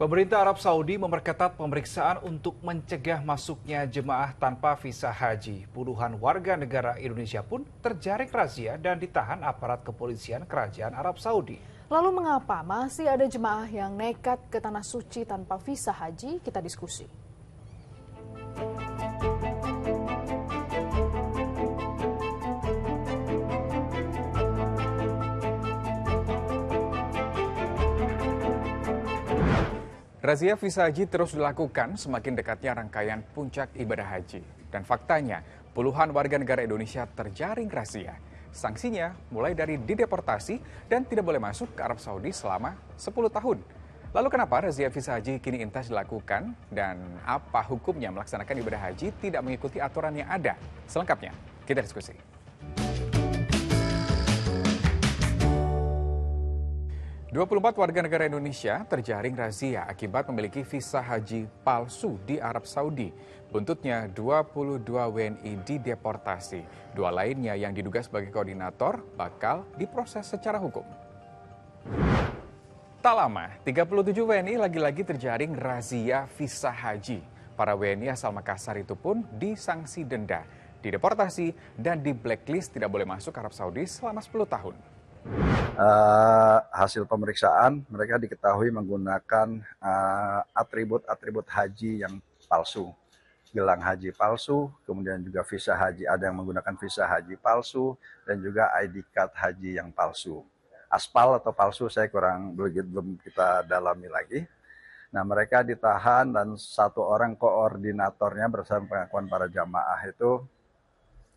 Pemerintah Arab Saudi memperketat pemeriksaan untuk mencegah masuknya jemaah tanpa visa haji. Puluhan warga negara Indonesia pun terjaring razia dan ditahan aparat kepolisian Kerajaan Arab Saudi. Lalu mengapa masih ada jemaah yang nekat ke Tanah Suci tanpa visa haji? Kita diskusi. Razia visa haji terus dilakukan semakin dekatnya rangkaian puncak ibadah haji. Dan faktanya, puluhan warga negara Indonesia terjaring razia. Sanksinya mulai dari dideportasi dan tidak boleh masuk ke Arab Saudi selama 10 tahun. Lalu kenapa razia visa haji kini intens dilakukan dan apa hukumnya melaksanakan ibadah haji tidak mengikuti aturan yang ada? Selengkapnya, kita diskusi. Dua 24 warga negara Indonesia terjaring razia akibat memiliki visa haji palsu di Arab Saudi. Buntutnya 22 WNI dideportasi. Dua lainnya yang diduga sebagai koordinator bakal diproses secara hukum. Tak lama, 37 WNI lagi-lagi terjaring razia visa haji. Para WNI asal Makassar itu pun disanksi denda, dideportasi, dan di blacklist tidak boleh masuk Arab Saudi selama 10 tahun. Hasil pemeriksaan mereka diketahui menggunakan atribut-atribut haji yang palsu, gelang haji palsu, kemudian juga visa haji, ada yang menggunakan visa haji palsu dan juga ID card haji yang palsu. Aspal atau palsu saya belum kita dalami lagi. Nah, mereka ditahan dan satu orang koordinatornya bersama pengakuan para jamaah itu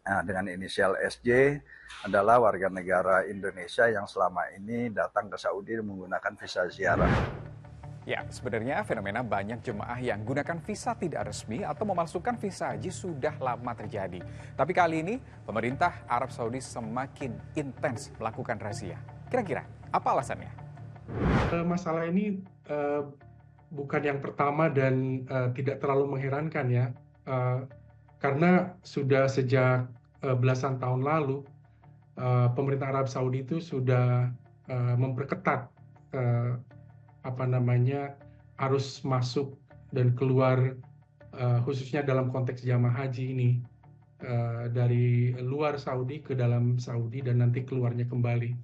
dengan inisial SJ adalah warga negara Indonesia yang selama ini datang ke Saudi menggunakan visa ziarah. Ya, sebenarnya fenomena banyak jemaah yang gunakan visa tidak resmi atau memalsukan visa haji sudah lama terjadi. Tapi kali ini, pemerintah Arab Saudi semakin intens melakukan razia. Kira-kira, apa alasannya? Masalah ini bukan yang pertama dan tidak terlalu mengherankan ya. Karena sudah sejak belasan tahun lalu, pemerintah Arab Saudi itu sudah memperketat arus masuk dan keluar, khususnya dalam konteks jamaah haji ini, dari luar Saudi ke dalam Saudi dan nanti keluarnya kembali.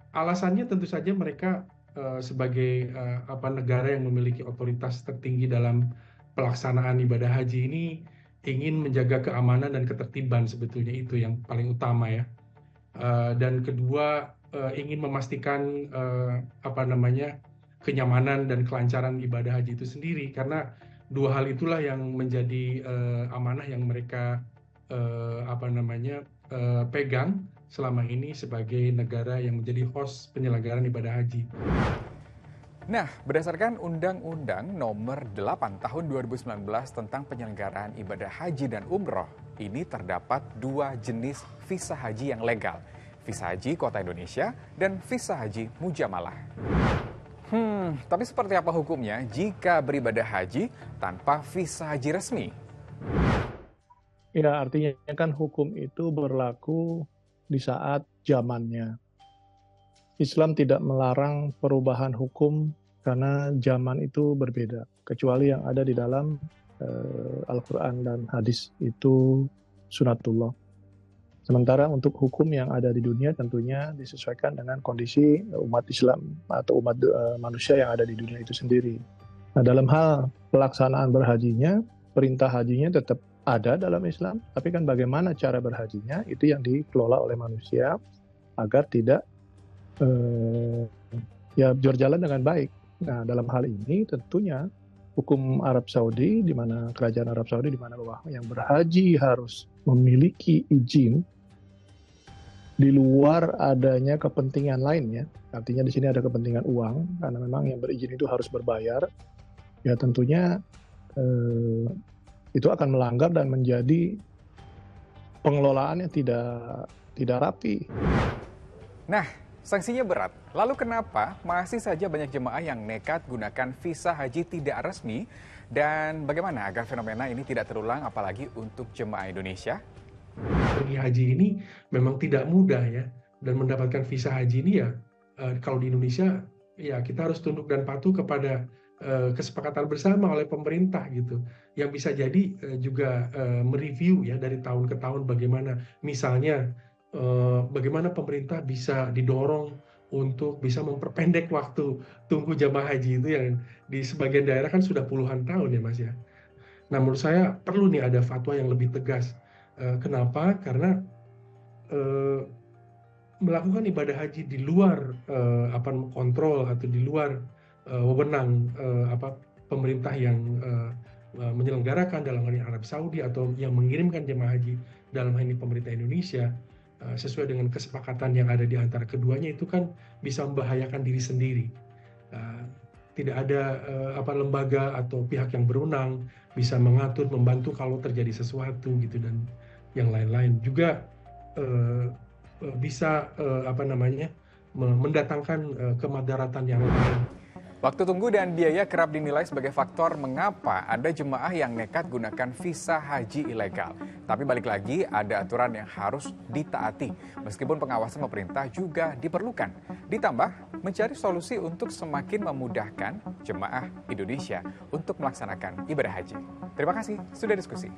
Alasannya tentu saja mereka sebagai negara yang memiliki otoritas tertinggi dalam pelaksanaan ibadah haji ini ingin menjaga keamanan dan ketertiban, sebetulnya itu yang paling utama ya. Dan kedua, ingin memastikan kenyamanan dan kelancaran ibadah haji itu sendiri, karena dua hal itulah yang menjadi amanah yang mereka pegang selama ini sebagai negara yang menjadi host penyelenggaraan ibadah haji. Nah, berdasarkan Undang-Undang Nomor 8 Tahun 2019 tentang penyelenggaraan ibadah haji dan umroh, ini terdapat dua jenis visa haji yang legal, visa haji Kota Indonesia dan visa haji Mujamalah. Tapi seperti apa hukumnya jika beribadah haji tanpa visa haji resmi? Ya, artinya kan hukum itu berlaku di saat zamannya. Islam tidak melarang perubahan hukum karena zaman itu berbeda, kecuali yang ada di dalam Al-Quran dan hadis itu sunatullah. Sementara untuk hukum yang ada di dunia tentunya disesuaikan dengan kondisi umat Islam atau umat manusia yang ada di dunia itu sendiri. Nah, dalam hal pelaksanaan berhajinya, perintah hajinya tetap ada dalam Islam, tapi kan bagaimana cara berhajinya itu yang dikelola oleh manusia agar tidak berjalan dengan baik. Nah, dalam hal ini tentunya hukum Arab Saudi, di mana kerajaan Arab Saudi, di mana bahwa yang berhaji harus memiliki izin di luar adanya kepentingan lainnya. Artinya di sini ada kepentingan uang, karena memang yang berizin itu harus berbayar. Ya tentunya itu akan melanggar dan menjadi pengelolaan yang tidak rapi. Nah, sanksinya berat. Lalu kenapa masih saja banyak jemaah yang nekat gunakan visa haji tidak resmi? Dan bagaimana agar fenomena ini tidak terulang apalagi untuk jemaah Indonesia? Pergi haji ini memang tidak mudah ya. Dan mendapatkan visa haji ini ya, kalau di Indonesia ya kita harus tunduk dan patuh kepada kesepakatan bersama oleh pemerintah gitu, yang bisa jadi juga mereview ya dari tahun ke tahun bagaimana, misalnya bagaimana pemerintah bisa didorong untuk bisa memperpendek waktu tunggu jamaah haji itu yang di sebagian daerah kan sudah puluhan tahun ya Mas ya. Nah menurut saya perlu nih ada fatwa yang lebih tegas. Kenapa? Karena melakukan ibadah haji di luar kontrol atau di luar wewenang pemerintah yang menyelenggarakan, dalam hal ini Arab Saudi, atau yang mengirimkan jemaah haji dalam hal ini pemerintah Indonesia, sesuai dengan kesepakatan yang ada di antara keduanya, itu kan bisa membahayakan diri sendiri. Tidak ada lembaga atau pihak yang berwenang bisa mengatur, membantu kalau terjadi sesuatu gitu, dan yang lain-lain juga bisa mendatangkan kemadaratan yang lain. Waktu tunggu dan biaya kerap dinilai sebagai faktor mengapa ada jemaah yang nekat gunakan visa haji ilegal. Tapi balik lagi, ada aturan yang harus ditaati, meskipun pengawasan pemerintah juga diperlukan. Ditambah, mencari solusi untuk semakin memudahkan jemaah Indonesia untuk melaksanakan ibadah haji. Terima kasih sudah diskusi.